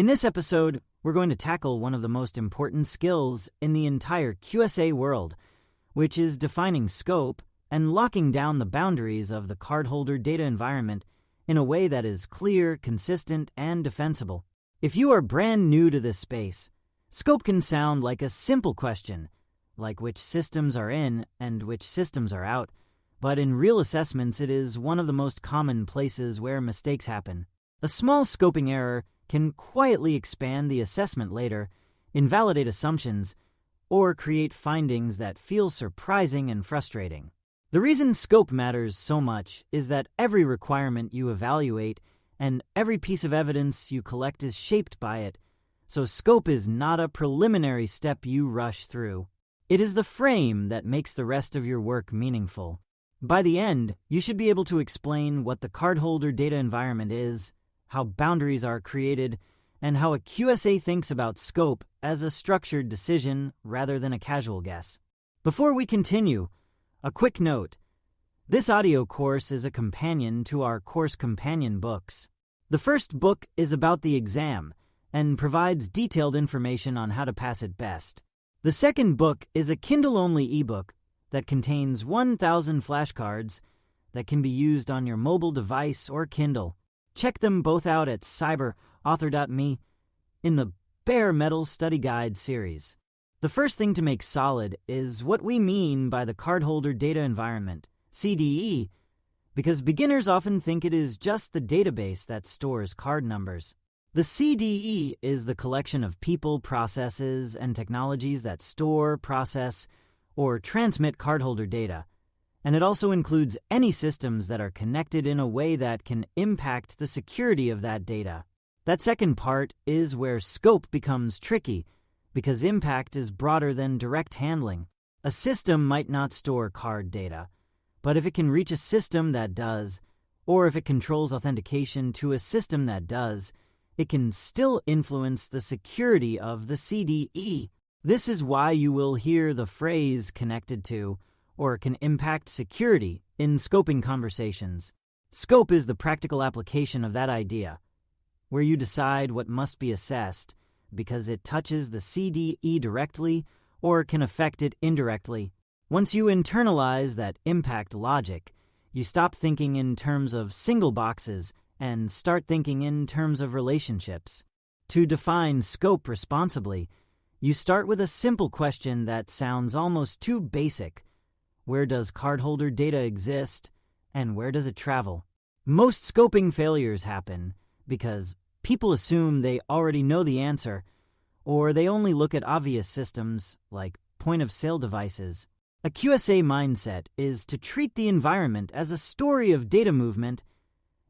In this episode, we're going to tackle one of the most important skills in the entire QSA world, which is defining scope and locking down the boundaries of the cardholder data environment in a way that is clear, consistent, and defensible. If you are brand new to this space, scope can sound like a simple question, like which systems are in and which systems are out, but in real assessments it is one of the most common places where mistakes happen. A small scoping error can quietly expand the assessment later, invalidate assumptions, or create findings that feel surprising and frustrating. The reason scope matters so much is that every requirement you evaluate and every piece of evidence you collect is shaped by it, so scope is not a preliminary step you rush through. It is the frame that makes the rest of your work meaningful. By the end, you should be able to explain what the cardholder data environment is, how boundaries are created, and how a QSA thinks about scope as a structured decision rather than a casual guess. Before we continue, a quick note. This audio course is a companion to our course companion books. The first book is about the exam and provides detailed information on how to pass it best. The second book is a Kindle-only ebook that contains 1,000 flashcards that can be used on your mobile device or Kindle. Check them both out at cyber.author.me in the Bare Metal Study Guide series. The first thing to make solid is what we mean by the cardholder data environment, CDE, because beginners often think it is just the database that stores card numbers. The CDE is the collection of people, processes, and technologies that store, process, or transmit cardholder data, and it also includes any systems that are connected in a way that can impact the security of that data. That second part is where scope becomes tricky, because impact is broader than direct handling. A system might not store card data, but if it can reach a system that does, or if it controls authentication to a system that does, it can still influence the security of the CDE. This is why you will hear the phrase connected to, or can impact security in scoping conversations. Scope is the practical application of that idea, where you decide what must be assessed, because it touches the CDE directly or can affect it indirectly. Once you internalize that impact logic, you stop thinking in terms of single boxes and start thinking in terms of relationships. To define scope responsibly, you start with a simple question that sounds almost too basic. Where does cardholder data exist, and where does it travel? Most scoping failures happen because people assume they already know the answer, or they only look at obvious systems like point-of-sale devices. A QSA mindset is to treat the environment as a story of data movement,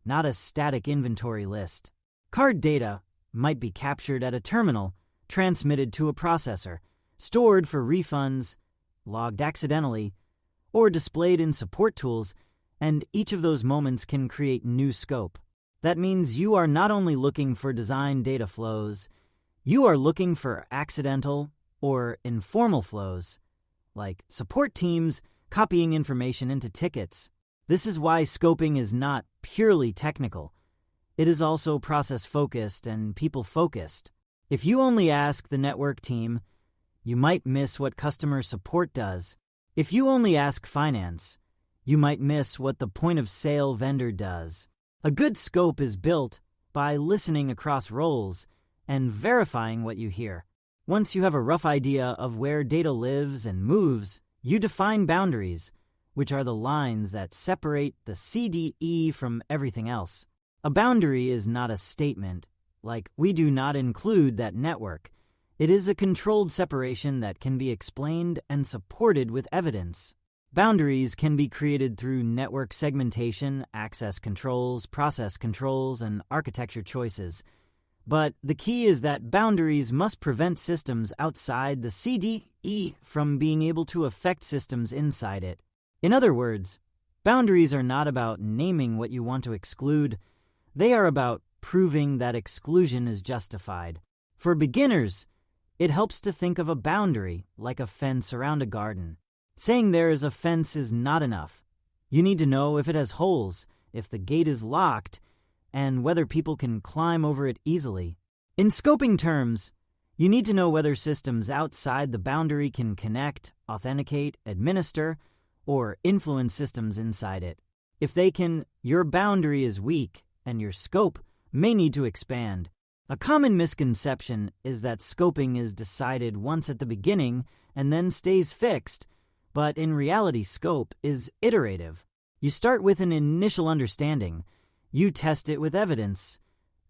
not a static inventory list. Card data might be captured at a terminal, transmitted to a processor, stored for refunds, logged accidentally, or displayed in support tools, and each of those moments can create new scope. That means you are not only looking for design data flows, you are looking for accidental or informal flows, like support teams copying information into tickets. This is why scoping is not purely technical. It is also process-focused and people-focused. If you only ask the network team, you might miss what customer support does. If you only ask finance, you might miss what the point-of-sale vendor does. A good scope is built by listening across roles and verifying what you hear. Once you have a rough idea of where data lives and moves, you define boundaries, which are the lines that separate the CDE from everything else. A boundary is not a statement, like we do not include that network. It is a controlled separation that can be explained and supported with evidence. Boundaries can be created through network segmentation, access controls, process controls, and architecture choices. But the key is that boundaries must prevent systems outside the CDE from being able to affect systems inside it. In other words, boundaries are not about naming what you want to exclude. They are about proving that exclusion is justified. For beginners, it helps to think of a boundary like a fence around a garden. Saying there is a fence is not enough. You need to know if it has holes, if the gate is locked, and whether people can climb over it easily. In scoping terms, you need to know whether systems outside the boundary can connect, authenticate, administer, or influence systems inside it. If they can, your boundary is weak, and your scope may need to expand. A common misconception is that scoping is decided once at the beginning and then stays fixed, but in reality, scope is iterative. You start with an initial understanding, you test it with evidence,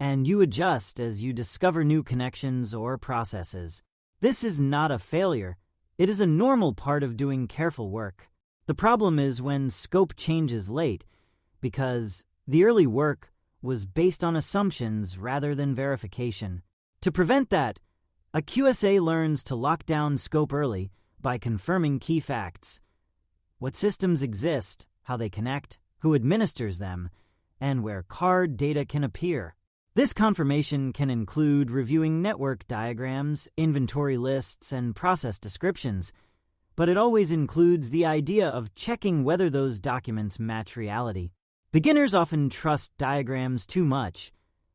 and you adjust as you discover new connections or processes. This is not a failure. It is a normal part of doing careful work. The problem is when scope changes late, because the early work was based on assumptions rather than verification. To prevent that, a QSA learns to lock down scope early by confirming key facts: what systems exist, how they connect, who administers them, and where card data can appear. This confirmation can include reviewing network diagrams, inventory lists, and process descriptions, but it always includes the idea of checking whether those documents match reality. Beginners often trust diagrams too much,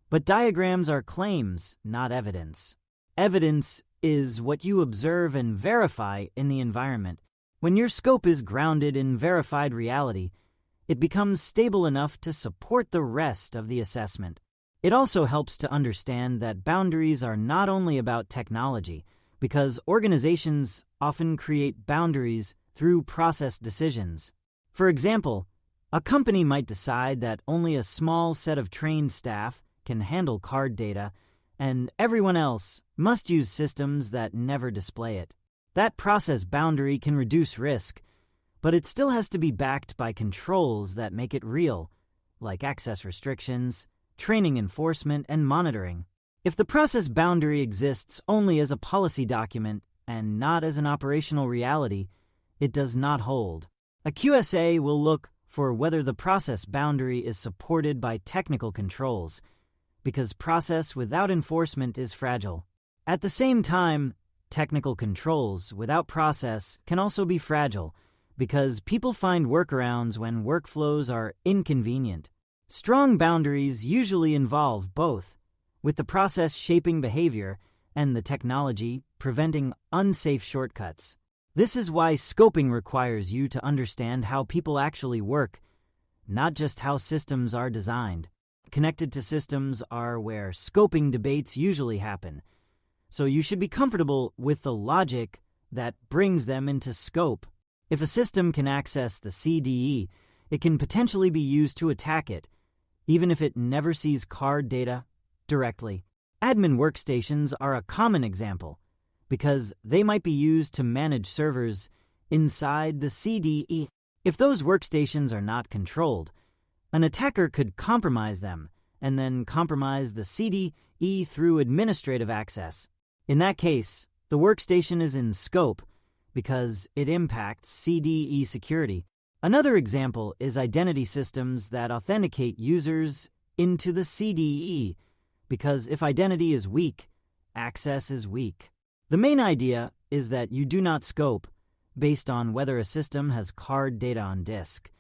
but diagrams are claims, not evidence. Evidence is what you observe and verify in the environment. When your scope is grounded in verified reality, it becomes stable enough to support the rest of the assessment. It also helps to understand that boundaries are not only about technology, because organizations often create boundaries through process decisions. For example, a company might decide that only a small set of trained staff can handle card data, and everyone else must use systems that never display it. That process boundary can reduce risk, but it still has to be backed by controls that make it real, like access restrictions, training enforcement, and monitoring. If the process boundary exists only as a policy document and not as an operational reality, it does not hold. A QSA will look for whether the process boundary is supported by technical controls, because process without enforcement is fragile. At the same time, technical controls without process can also be fragile, because people find workarounds when workflows are inconvenient. Strong boundaries usually involve both, with the process shaping behavior and the technology preventing unsafe shortcuts. This is why scoping requires you to understand how people actually work, not just how systems are designed. Connected to systems are where scoping debates usually happen, so you should be comfortable with the logic that brings them into scope. If a system can access the CDE, it can potentially be used to attack it, even if it never sees card data directly. Admin workstations are a common example, because they might be used to manage servers inside the CDE. If those workstations are not controlled, an attacker could compromise them and then compromise the CDE through administrative access. In that case, the workstation is in scope because it impacts CDE security. Another example is identity systems that authenticate users into the CDE, because if identity is weak, access is weak. The main idea is that you do not scope based on whether a system has card data on disk.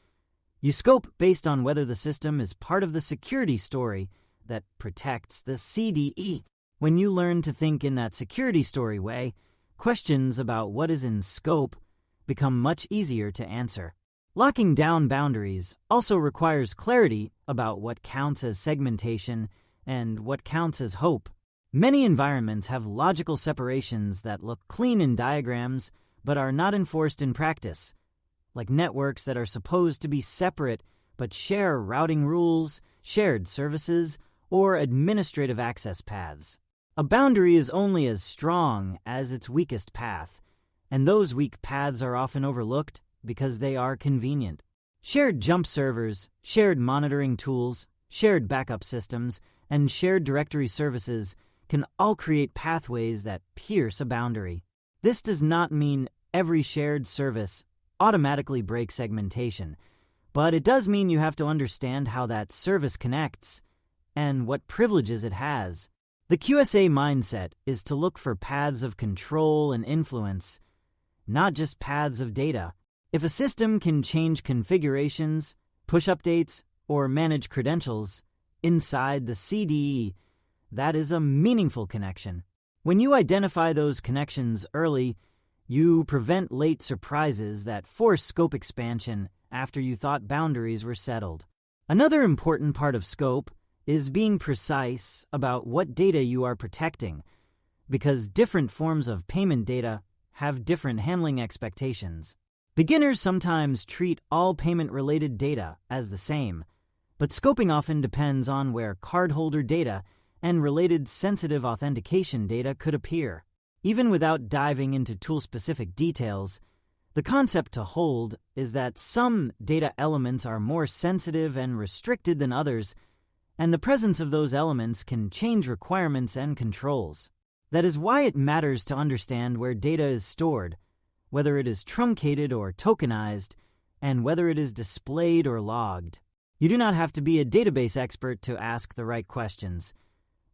You scope based on whether the system is part of the security story that protects the CDE. When you learn to think in that security story way, questions about what is in scope become much easier to answer. Locking down boundaries also requires clarity about what counts as segmentation and what counts as hope. Many environments have logical separations that look clean in diagrams but are not enforced in practice, like networks that are supposed to be separate but share routing rules, shared services, or administrative access paths. A boundary is only as strong as its weakest path, and those weak paths are often overlooked because they are convenient. Shared jump servers, shared monitoring tools, shared backup systems, and shared directory services can all create pathways that pierce a boundary. This does not mean every shared service automatically breaks segmentation, but it does mean you have to understand how that service connects and what privileges it has. The QSA mindset is to look for paths of control and influence, not just paths of data. If a system can change configurations, push updates, or manage credentials inside the CDE, that is a meaningful connection. When you identify those connections early, you prevent late surprises that force scope expansion after you thought boundaries were settled. Another important part of scope is being precise about what data you are protecting, because different forms of payment data have different handling expectations. Beginners sometimes treat all payment-related data as the same, but scoping often depends on where cardholder data and related sensitive authentication data could appear. Even without diving into tool-specific details, the concept to hold is that some data elements are more sensitive and restricted than others, and the presence of those elements can change requirements and controls. That is why it matters to understand where data is stored, whether it is truncated or tokenized, and whether it is displayed or logged. You do not have to be a database expert to ask the right questions,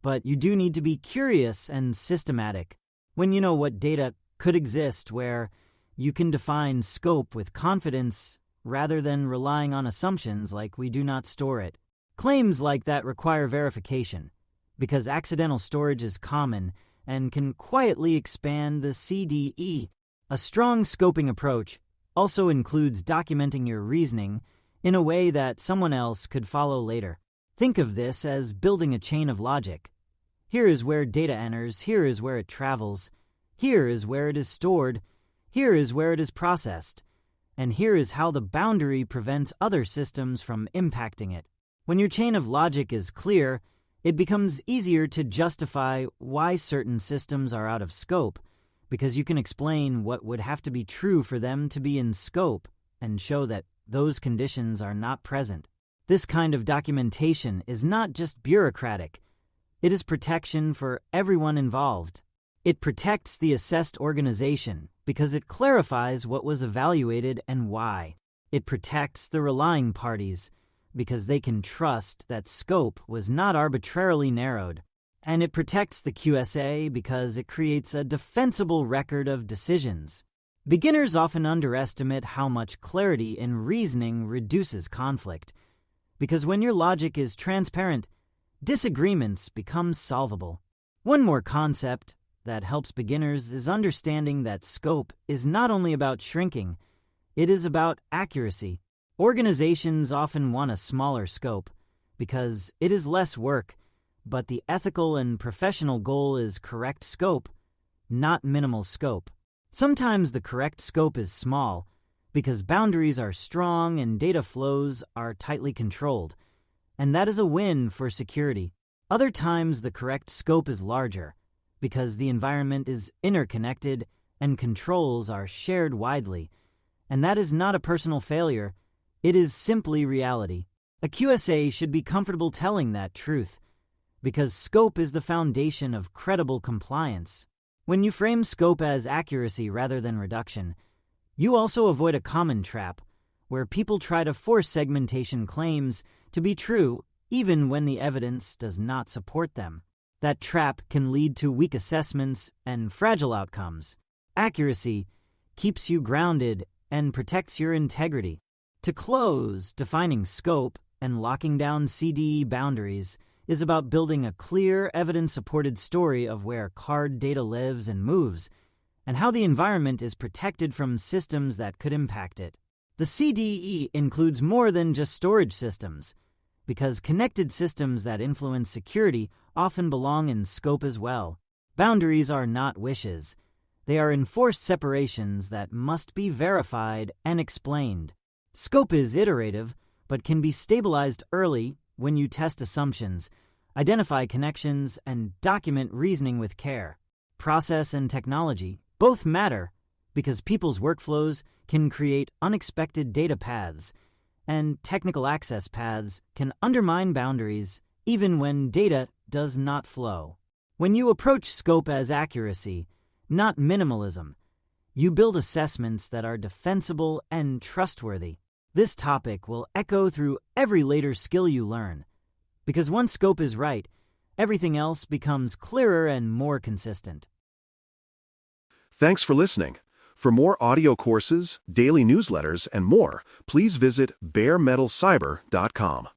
but you do need to be curious and systematic. When you know what data could exist, where you can define scope with confidence rather than relying on assumptions like we do not store it. Claims like that require verification, because accidental storage is common and can quietly expand the CDE. A strong scoping approach also includes documenting your reasoning in a way that someone else could follow later. Think of this as building a chain of logic. Here is where data enters, here is where it travels, here is where it is stored, here is where it is processed, and here is how the boundary prevents other systems from impacting it. When your chain of logic is clear, it becomes easier to justify why certain systems are out of scope, because you can explain what would have to be true for them to be in scope and show that those conditions are not present. This kind of documentation is not just bureaucratic. It is protection for everyone involved. It protects the assessed organization because it clarifies what was evaluated and why. It protects the relying parties because they can trust that scope was not arbitrarily narrowed. And it protects the QSA because it creates a defensible record of decisions. Beginners often underestimate how much clarity in reasoning reduces conflict, because when your logic is transparent, disagreements become solvable. One more concept that helps beginners is understanding that scope is not only about shrinking, it is about accuracy. Organizations often want a smaller scope because it is less work, but the ethical and professional goal is correct scope, not minimal scope. Sometimes the correct scope is small because boundaries are strong and data flows are tightly controlled, and that is a win for security. Other times the correct scope is larger because the environment is interconnected and controls are shared widely, and that is not a personal failure, it is simply reality. A QSA should be comfortable telling that truth, because scope is the foundation of credible compliance. When you frame scope as accuracy rather than reduction, you also avoid a common trap where people try to force segmentation claims to be true even when the evidence does not support them. That trap can lead to weak assessments and fragile outcomes. Accuracy keeps you grounded and protects your integrity. To close, defining scope and locking down CDE boundaries is about building a clear, evidence-supported story of where card data lives and moves, and how the environment is protected from systems that could impact it. The CDE includes more than just storage systems, because connected systems that influence security often belong in scope as well. Boundaries are not wishes. They are enforced separations that must be verified and explained. Scope is iterative, but can be stabilized early when you test assumptions, identify connections, and document reasoning with care. Process and technology both matter because people's workflows can create unexpected data paths, and technical access paths can undermine boundaries even when data does not flow. When you approach scope as accuracy, not minimalism, you build assessments that are defensible and trustworthy. This topic will echo through every later skill you learn, because once scope is right, everything else becomes clearer and more consistent. Thanks for listening. For more audio courses, daily newsletters, and more, please visit DailyCyber.News.